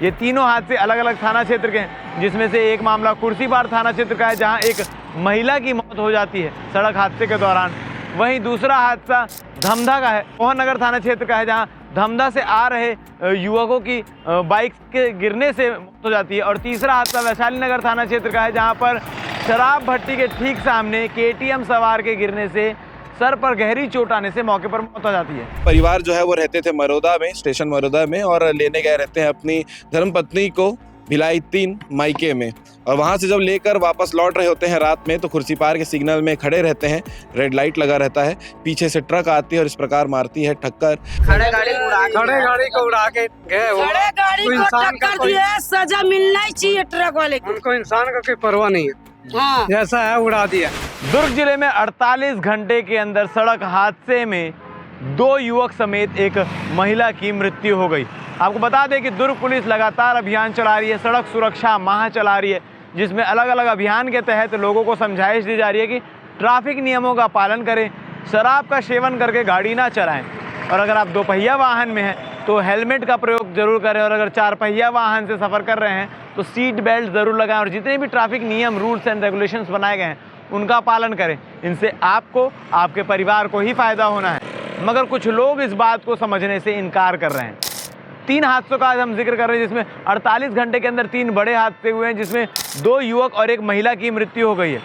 ये तीनों हादसे अलग अलग थाना क्षेत्र के हैं, जिसमें से एक मामला कुर्सीपार थाना क्षेत्र का है, जहां एक महिला की मौत हो जाती है सड़क हादसे के दौरान। वहीं दूसरा हादसा धमधा का है, मोहन नगर थाना क्षेत्र का है, जहां धमधा से आ रहे युवकों की बाइक के गिरने से मौत हो जाती है। और तीसरा हादसा वैशाली नगर थाना क्षेत्र का है, जहां पर शराब भट्टी के ठीक सामने केटीएम सवार के गिरने से सर पर गहरी चोट आने से मौके पर मौत हो जाती है। परिवार जो है वो रहते थे मरोदा में, स्टेशन मरोदा में, और लेने गए रहते हैं अपनी धर्मपत्नी को भिलाई 3 मायके में। और वहां से जब लेकर वापस लौट रहे होते हैं रात में, तो खुर्सीपार के सिग्नल में खड़े रहते हैं, रेड लाइट लगा रहता है, पीछे से ट्रक आती है और इस प्रकार मारती है टक्कर। खड़े गाड़ी को उड़ा के गए, खड़े गाड़ी को टक्कर दिए, सजा मिलना ही चाहिए ट्रक वाले को। उनको इंसान का कोई परवाह नहीं है, हाँ। जैसा है उड़ा दिया। दुर्ग जिले में 48 घंटे के अंदर सड़क हादसे में 2 युवक समेत एक महिला की मृत्यु हो गई। आपको बता दें कि दुर्ग पुलिस लगातार अभियान चला रही है, सड़क सुरक्षा माह चला रही है, जिसमें अलग अलग अभियान के तहत लोगों को समझाइश दी जा रही है कि ट्रैफिक नियमों का पालन करें, शराब का सेवन करके गाड़ी ना चलाएं, और अगर आप 2 पहिया वाहन में हैं तो हेलमेट का प्रयोग जरूर करें, और अगर 4 पहिया वाहन से सफ़र कर रहे हैं तो सीट बेल्ट ज़रूर लगाएं, और जितने भी ट्रैफिक नियम, रूल्स एंड रेगुलेशंस बनाए गए हैं उनका पालन करें। इनसे आपको, आपके परिवार को ही फ़ायदा होना है। मगर कुछ लोग इस बात को समझने से इनकार कर रहे हैं। 3 हादसों का आज हम जिक्र कर रहे हैं, जिसमें 48 घंटे के अंदर 3 बड़े हादसे हुए हैं, जिसमें 2 युवक और 1 महिला की मृत्यु हो गई है।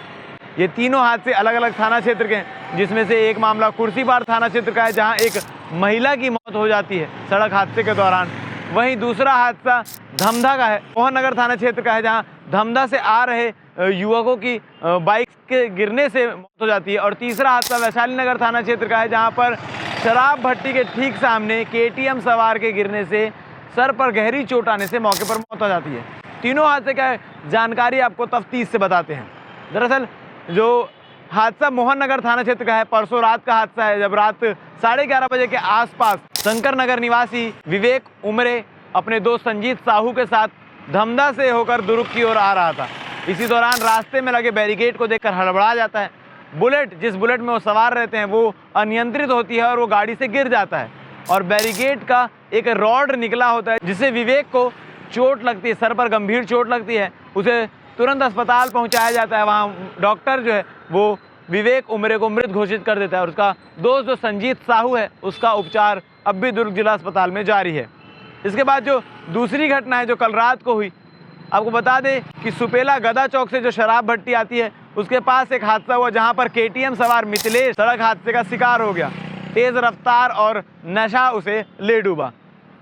ये तीनों हादसे अलग अलग थाना क्षेत्र के हैं, जिसमें से एक मामला कुर्सीपार थाना क्षेत्र का है, जहां एक महिला की मौत हो जाती है सड़क हादसे के दौरान। वहीं दूसरा हादसा धमधा का है, मोहन नगर थाना क्षेत्र का है, जहां धमधा से आ रहे युवकों की बाइक के गिरने से मौत हो जाती है। और तीसरा हादसा वैशाली नगर थाना क्षेत्र का है, जहां पर शराब भट्टी के ठीक सामने केटीएम सवार के गिरने से सर पर गहरी चोट आने से मौके पर मौत हो जाती है। तीनों हादसे का जानकारी आपको तफ्तीश से बताते हैं। दरअसल जो हादसा मोहन नगर थाना क्षेत्र का है, परसों रात का हादसा है, जब रात 11:30 बजे के आसपास शंकर नगर निवासी विवेक उमरे अपने दोस्त संजीत साहू के साथ धमधा से होकर दुर्ग की ओर आ रहा था। इसी दौरान रास्ते में लगे बैरिकेड को देखकर हड़बड़ा जाता है। बुलेट, जिस बुलेट में वो सवार रहते हैं, वो अनियंत्रित होती है और वो गाड़ी से गिर जाता है, और बैरिकेड का एक रॉड निकला होता है, जिससे विवेक को चोट लगती है, सर पर गंभीर चोट लगती है। उसे तुरंत अस्पताल पहुंचाया जाता है। वहाँ डॉक्टर जो है वो विवेक उमरे को मृत घोषित कर देता है, और उसका दोस्त जो संजीत साहू है, उसका उपचार अब भी दुर्ग जिला अस्पताल में जारी है। इसके बाद जो दूसरी घटना है, जो कल रात को हुई, आपको बता दें कि सुपेला गदा चौक से जो शराब भट्टी आती है, उसके पास एक हादसा हुआ, जहां पर केटीएम सवार मिथिलेश सड़क हादसे का शिकार हो गया। तेज रफ्तार और नशा उसे ले डूबा।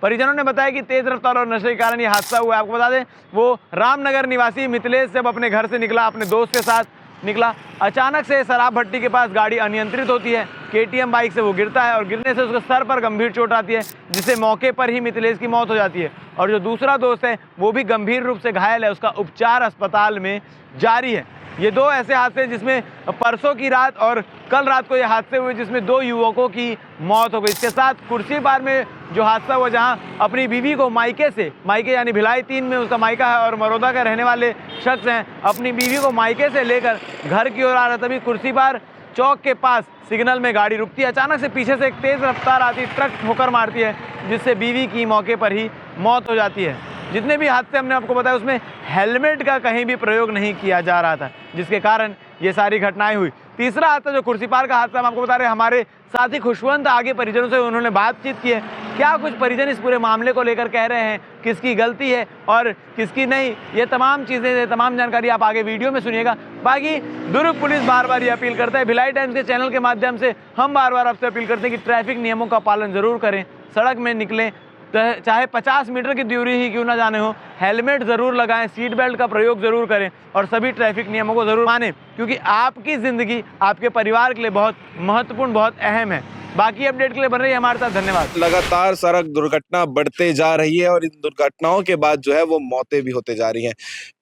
परिजनों ने बताया कि तेज रफ्तार और नशे के कारण ये हादसा हुआ है। आपको बता दें, वो रामनगर निवासी मिथिलेश जब अपने घर से निकला, अपने दोस्त के साथ निकला, अचानक से शराब भट्टी के पास गाड़ी अनियंत्रित होती है, केटीएम बाइक से वो गिरता है, और गिरने से उसके सर पर गंभीर चोट आती है, जिससे मौके पर ही मिथिलेश की मौत हो जाती है। और जो दूसरा दोस्त है वो भी गंभीर रूप से घायल है, उसका उपचार अस्पताल में जारी है। ये 2 ऐसे हादसे जिसमें परसों की रात और कल रात को ये हादसे हुए, जिसमें 2 युवकों की मौत हो गई। इसके साथ कुर्सीपार में जो हादसा हुआ, जहां अपनी बीवी को मायके यानी भिलाई 3 में उसका मायका है और मरोदा का रहने वाले शख्स हैं, अपनी बीवी को मायके से लेकर घर की ओर आ रहा, तभी कुर्सीपार चौक के पास सिग्नल में गाड़ी रुकती है। अचानक से पीछे से एक तेज रफ्तार आती, ट्रक ठोकर मारती है, जिससे बीवी की मौके पर ही मौत हो जाती है। जितने भी हादसे हमने आपको बताया, उसमें हेलमेट का कहीं भी प्रयोग नहीं किया जा रहा था, जिसके कारण ये सारी घटनाएं हुई। तीसरा हादसा जो कुर्सीपार का हादसा हम आपको बता रहे हैं, हमारे साथी खुशवंत आगे परिजनों से उन्होंने बातचीत की है। क्या कुछ परिजन इस पूरे मामले को लेकर कह रहे हैं, किसकी गलती है और किसकी नहीं, ये तमाम चीज़ें, ये तमाम जानकारी आप आगे वीडियो में सुनिएगा। बाकी दुर्ग पुलिस बार बार ये अपील करता है, भिलाई टाइम्स के चैनल के माध्यम से हम बार बार आपसे अपील करते हैं कि ट्रैफिक नियमों का पालन ज़रूर करें, सड़क में निकलें चाहे 50 मीटर की दूरी ही क्यों ना जाने हो, हेलमेट ज़रूर लगाएं, सीट बेल्ट का प्रयोग ज़रूर करें, और सभी ट्रैफिक नियमों को ज़रूर मानें, क्योंकि आपकी ज़िंदगी आपके परिवार के लिए बहुत महत्वपूर्ण, बहुत अहम है। बाकी अपडेट के लिए बन रही है हमारे साथ, धन्यवाद। लगातार सड़क दुर्घटना बढ़ते जा रही है, और इन दुर्घटनाओं के बाद जो है वो मौतें भी होते जा रही हैं।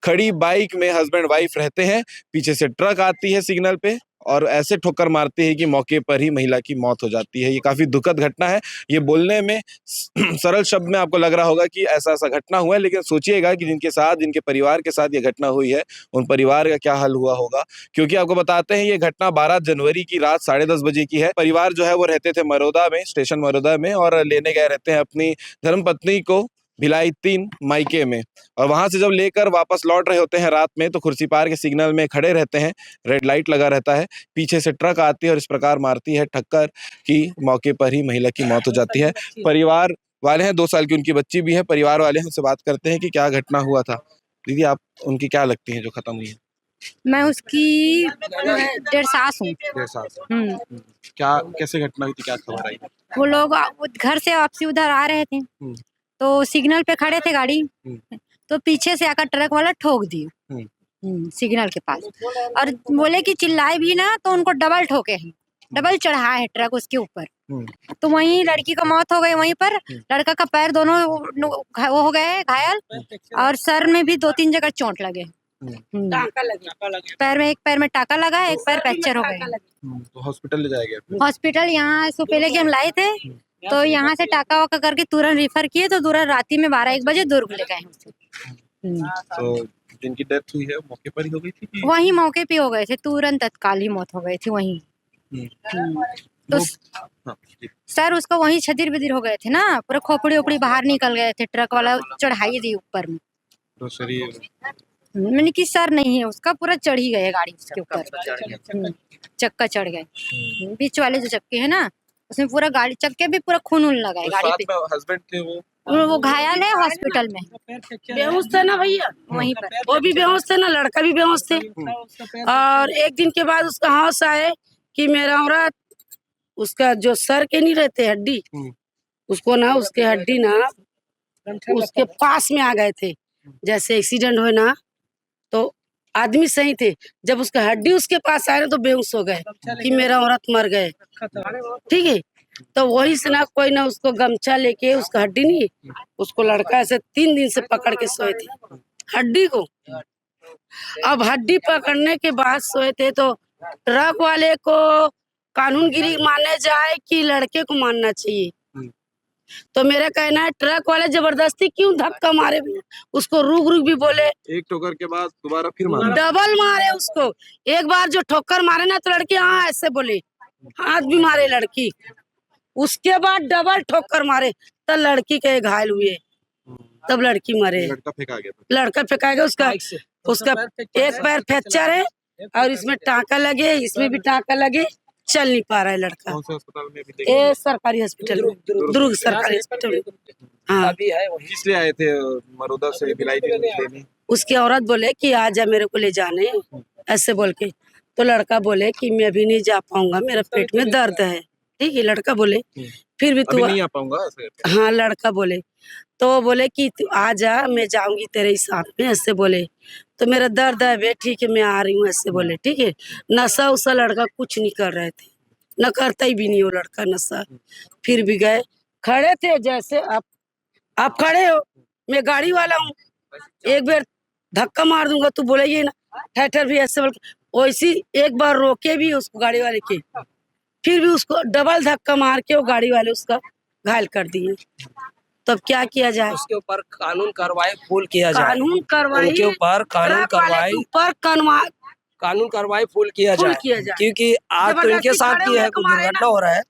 खड़ी बाइक में हस्बैंड वाइफ रहते हैं, पीछे से ट्रक आती है सिग्नल पे, और ऐसे ठोकर मारती है कि मौके पर ही महिला की मौत हो जाती है। ये काफी दुखद घटना है। ये बोलने में सरल शब्द में आपको लग रहा होगा कि ऐसा घटना हुआ है, लेकिन सोचिएगा कि जिनके साथ, जिनके परिवार के साथ ये घटना हुई है, उन परिवार का क्या हाल हुआ होगा। क्योंकि आपको बताते हैं, ये घटना 12 जनवरी की रात 10:30 बजे की है। परिवार जो है वो रहते थे मरोदा में, स्टेशन मरोदा में, और लेने गए रहते हैं अपनी धर्मपत्नी को भिलाई 3 मायके में। और वहां से जब लेकर वापस लौट रहे होते हैं रात में तो खुर्सीपार के सिग्नल में खड़े रहते हैं, रेड लाइट लगा रहता है, पीछे से ट्रक आती है और इस प्रकार मारती है टक्कर की मौके पर ही महिला की मौत हो जाती है। परिवार वाले हैं, 2 साल की उनकी बच्ची भी है, परिवार वाले हैं, उनसे बात करते हैं कि क्या घटना हुआ था। दीदी, आप उनकी क्या लगती हैं जो खत्म हुई है? मैं उसकी डेढ़ सास हूँ। क्या कैसे घटना हुई थी, क्या खबर आई? वो लोग घर से वापसी उधर आ रहे थे तो सिग्नल पे खड़े थे गाड़ी, तो पीछे से आकर ट्रक वाला ठोक दिया सिग्नल के पास, और बोले कि चिल्लाए भी ना तो उनको डबल ठोके हैं, डबल चढ़ा है ट्रक उसके ऊपर। तो वहीं लड़की का मौत हो गई वहीं पर, लड़का का पैर दोनों वो हो गए घायल, और सर में भी 2-3 जगह चोट लगे। पैर में, एक पैर में टाका लगा है, एक पैर फ्रैक्चर हो गया। तो हॉस्पिटल ले जाया गया? हॉस्पिटल यहाँ सुपेले के हम लाए थे, तो यहाँ से टाका वाका करके तुरंत रेफर किए, तो तुरंत राती में 12-1 बजे दुर्ग ले गए उसे। तो जिनकी डेथ हुई है मौके पर ही हो गई थी कि? वहीं मौके पे हो गए थे, तुरंत तत्काल ही मौत हो गई थी वहीं। तो सर उसको वहीं छदिर बिदिर हो गए थे ना, पूरा खोपड़ी ओपड़ी बाहर निकल गए थे, ट्रक वाला चढ़ाई दी ऊपर में। तो शरीर मैंने कि सर नहीं है उसका, पूरा चढ़ ही गए गाड़ी उसके ऊपर, चक्का चढ़ गए, बीच वाले जो चक्के है ना उसमें पूरा गाड़ी चक्के भी पूरा खून लगा है गाड़ी पे। हस्बैंड थे वो घायल है हॉस्पिटल में, बेहोश थे ना भैया, वहीं पर वो भी बेहोश थे ना, लड़का भी बेहोश थे। और एक दिन के बाद उसका होश आए कि मेरा औरत, उसका जो सर के नहीं रहते हड्डी, उसको ना उसके हड्डी ना उसके पास में आ गए थे, जैसे एक्सीडेंट हुए ना तो आदमी सही थे, जब उसका हड्डी उसके पास आए ना तो बेहोश हो गए कि मेरा औरत मर गए। ठीक है, तो वही से ना कोई ना उसको गमछा लेके, उसका हड्डी नहीं, उसको लड़का ऐसे 3 दिन से पकड़ के सोए थे हड्डी को। अब हड्डी पकड़ने के बाद सोए थे तो ट्रक वाले को कानूनगिरी माने जाए कि लड़के को मानना चाहिए? तो मेरा कहना है ट्रक वाले जबरदस्ती क्यों धक्का मारे, उसको रुक रुक भी बोले, एक ठोकर के बाद दोबारा फिर मारा, डबल मारे उसको। एक बार जो ठोकर मारे ना तो लड़की हाँ ऐसे बोले, हाथ भी मारे लड़की, उसके बाद डबल ठोकर मारे तब लड़की के घायल हुए, तब लड़की मरे। लड़का फेंका गया? लड़का फेंका गया, उसका एक पैर फ्रैक्चर है और इसमें टाँका लगे, इसमें भी टाँका लगे, चल नहीं पा रहा है लड़का। कौन से अस्पताल में अभी ये सरकारी हॉस्पिटल में, दुर्ग सरकारी हॉस्पिटल में। हाँ, किस लिए आए थे मरोदा से भिलाई लेने? उसकी औरत बोले कि आजा मेरे को ले जाने, ऐसे बोल के। तो लड़का बोले कि मैं भी नहीं जा पाऊंगा, मेरा पेट में दर्द है। ठीक है, लड़का बोले फिर भी तू नहीं आ पाऊंगा। हाँ, लड़का बोले तो बोले कि तू आजा, मैं जाऊंगी तेरे साथ में, ऐसे बोले। तो मेरा दर्द है बे, ठीक है मैं आ रही हूँ, ऐसे बोले। ठीक है, नशा उसा लड़का कुछ नहीं कर रहे थे, न करता ही भी नहीं वो लड़का नशा। फिर भी गए, खड़े थे जैसे आप खड़े हो, मैं गाड़ी वाला हूँ, एक बार धक्का मार दूंगा तो बोले ये ना ठहर भी, ऐसे बोल के वैसी एक बार रोके भी उसको गाड़ी वाले के, फिर भी उसको डबल धक्का मार के वो गाड़ी वाले उसका घायल कर दिए। तब क्या किया जाए? उसके ऊपर कानून कार्रवाई फुल किया जाए, कानून कार्रवाई उनके ऊपर कानून कार्रवाई फुल किया जाए, क्योंकि आज तो इनके साथ ही है कुछ दुर्घटना हो रहा है,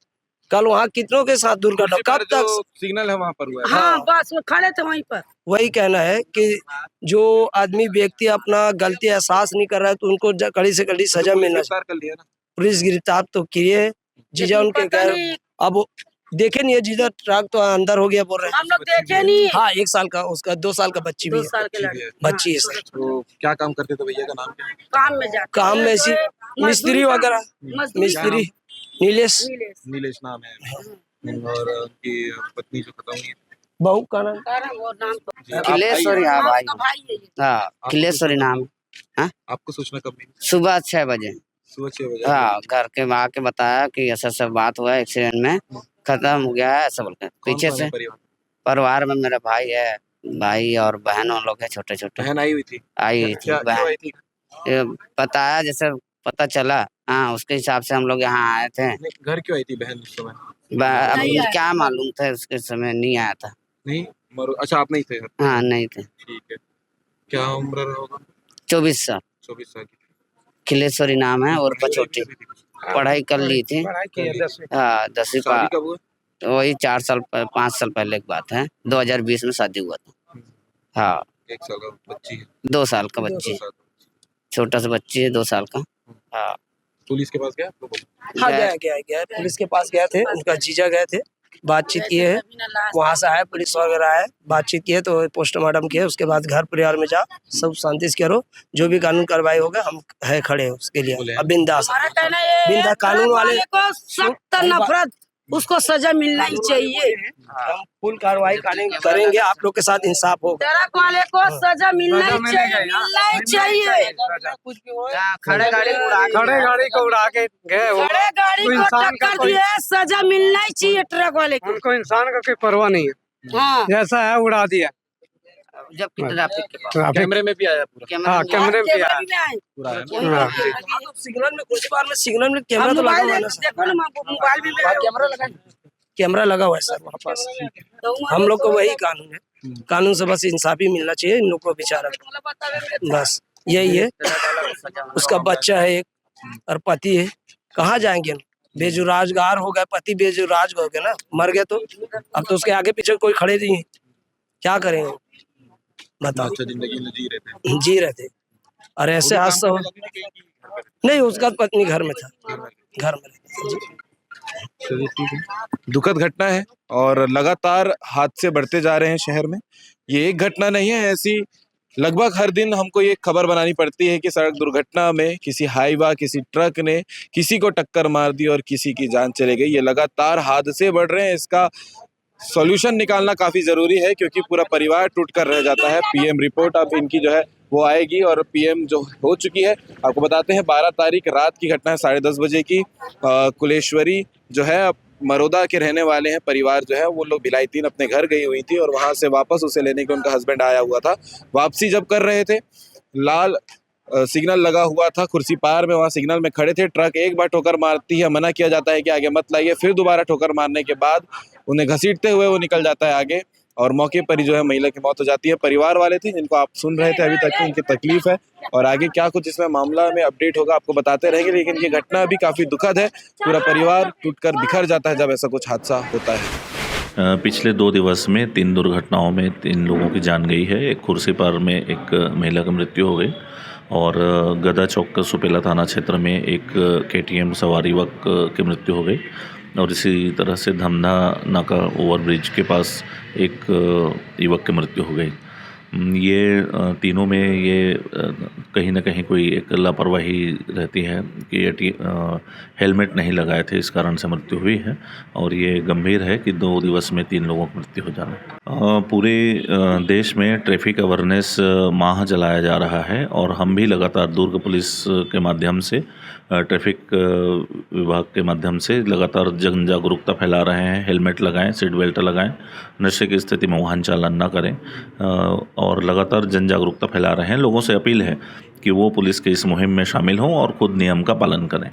कल वहाँ कितनों के साथ दुर्घटना, कब तक सिग्नल है वहाँ पर हुआ है? हाँ, बस वो खड़े थे वहीं पर। वही कहना है कि जो आदमी व्यक्ति अपना गलती एहसास नहीं कर रहा है तो उनको कड़ी से कड़ी सजा मिलना चाहिए। कर लिया ना पुलिस गिरफ्तार तो किए, जीजा उनके घर अब देखे नहीं है, जीजा ट्रक तो अंदर हो गया बोल रहे हैं, हम लोग देखे नहीं। हाँ 1 साल का, उसका 2 साल का बच्ची भी 2 है, साल के लड़के बच्ची है सर। तो क्या काम करते थे भैया का नाम क्या है? काम में जाते, काम में ऐसी मिस्त्री वगैरह, मिस्त्री नीलेश नीलेश नाम है। और उनकी पत्नी जो खत्म हुई है, बहू का नाम किलेश्वरी। हाँ भाई, हाँ किलेश्वरी नाम। हाँ, आपको सूचना कब मिली? सुबह 6 बजे। सुबह 6 बजे? हाँ, घर के माँ के बताया कि ऐसा सब बात हुआ, एक्सीडेंट में खत्म हो गया है ऐसा बोलकर। पीछे से परिवार में मेरा भाई है, भाई और बहन लोग है, छोटे छोटे। बहन आई हुई थी? आई थी बहन, बताया जैसे पता चला, हाँ उसके हिसाब से हम लोग यहाँ आए थे। घर क्यों आई थी बहन उस समय? अब क्या मालूम था, उसके समय नहीं आया था। नहीं, अच्छा आप नहीं थे? हाँ नहीं थे। ठीक है, क्या उम्र रहा होगा? 24 साल। 24 साल की। खिलेश्वरी नाम है और पछोटी, पढ़ाई कर ली थी। हाँ 10वीं शादी कब हुआ? वही 5 साल पहले की बात है। 2020 में शादी हुआ था। हाँ, 1 साल का बच्ची है, 2 साल का बच्ची, छोटा सा बच्ची है 2 साल का। हाँ, पुलिस के पास गया हाँ गया पुलिस के पास गए थे, उनका जीजा गए थे, बातचीत किए है, वहाँ से आए पुलिस वगैरह आए, बातचीत किए तो पोस्टमार्टम किए, उसके बाद घर परिवार में जा सब शांति से करो, जो भी कानून कार्रवाई होगा हम है खड़े हैं उसके लिए। अब बिंदास कानून वाले को सख्त नफरत, उसको सजा मिलना ही चाहिए। हम फुल कार्रवाई करेंगे, आप लोग के साथ इंसाफ होगा। ट्रक वाले को सजा मिलना ही चाहिए। खड़े गाड़ी को उड़ा के गए वो। खड़े गाड़ी को टक्कर दिए, सजा मिलना ही चाहिए ट्रक वाले को। उनको इंसान का कोई परवाह नहीं है। हाँ, जैसा है उड़ा दिया। जब ट्रैफिक के पास कैमरे में भी आया पूरा। हाँ, कैमरे में आया। सिग्नल में कुछ बार में सिग्नल में कैमरा तो लगा हुआ है ना सर, देखो ना मोबाइल भी कैमरा लगा हुआ है सर वहाँ पास। हम लोग को वही कानून है, कानून से बस इंसाफी मिलना चाहिए इन लोग को बेचारा, बस यही है। उसका बच्चा है एक और पति है, कहाँ जाएंगे? बेजुराजगार हो गए, पति बेजुराज हो गए ना, मर गए तो अब तो उसके आगे पीछे कोई खड़े नहीं है, क्या करेंगे बताओ। जिंदगी में जी रहे थे और ऐसे हादसा हो नहीं, उसका पत्नी घर में था, घर में दुखद घटना है और लगातार हादसे बढ़ते जा रहे हैं शहर में। ये एक घटना नहीं है, ऐसी लगभग हर दिन हमको ये खबर बनानी पड़ती है कि सड़क दुर्घटना में किसी हाईवा किसी ट्रक ने किसी को टक्कर मार दी और किसी की जान चली गई। ये लगातार हादसे बढ़ रहे हैं, इसका सॉल्यूशन निकालना काफ़ी ज़रूरी है क्योंकि पूरा परिवार टूट कर रह जाता है। पीएम रिपोर्ट अब इनकी जो है वो आएगी और पीएम जो हो चुकी है। आपको बताते हैं 12 तारीख रात की घटना है, 10:30 बजे की। कुलेश्वरी जो है मरोदा के रहने वाले हैं, परिवार जो है वो लोग भिलाई 3 अपने घर गई हुई थी और वहाँ से वापस उसे लेने के उनका हस्बैंड आया हुआ था। वापसी जब कर रहे थे, लाल सिग्नल लगा हुआ था कुर्सी पार में, वहाँ सिग्नल में खड़े थे। ट्रक एक बार ठोकर मारती है, मना किया जाता है कि आगे मत लाइए, फिर दोबारा ठोकर मारने के बाद उन्हें घसीटते हुए वो निकल जाता है आगे और मौके पर ही जो है महिला की मौत हो जाती है। परिवार वाले थे जिनको आप सुन रहे थे अभी तक की, उनकी तकलीफ है और आगे क्या कुछ इसमें मामला में अपडेट होगा आपको बताते रहेंगे। लेकिन ये घटना अभी काफ़ी दुखद है, पूरा परिवार टूटकर बिखर जाता है जब ऐसा कुछ हादसा होता है। पिछले 2 दिवस में 3 दुर्घटनाओं में 3 लोगों की जान गई है। एक खुर्सीपार में एक महिला की मृत्यु हो गई और गदा चौक सुपेला थाना क्षेत्र में एक KTM सवार युवक की मृत्यु हो गई और इसी तरह से धमधा नाका ओवरब्रिज के पास एक युवक की मृत्यु हो गई। ये तीनों में ये कहीं ना कहीं कोई एक लापरवाही रहती है कि हेलमेट नहीं लगाए थे, इस कारण से मृत्यु हुई है और ये गंभीर है कि 2 दिवस में 3 लोगों की मृत्यु हो जाना। पूरे देश में ट्रैफिक अवेयरनेस माह चलाया जा रहा है और हम भी लगातार दुर्ग पुलिस के माध्यम से ट्रैफिक विभाग के माध्यम से लगातार जन जागरूकता फैला रहे हैं। हेलमेट लगाएं, सीट बेल्ट लगाएं, नशे की स्थिति में वाहन चालन न करें और लगातार जन जागरूकता फैला रहे हैं। लोगों से अपील है कि वो पुलिस के इस मुहिम में शामिल हों और खुद नियम का पालन करें।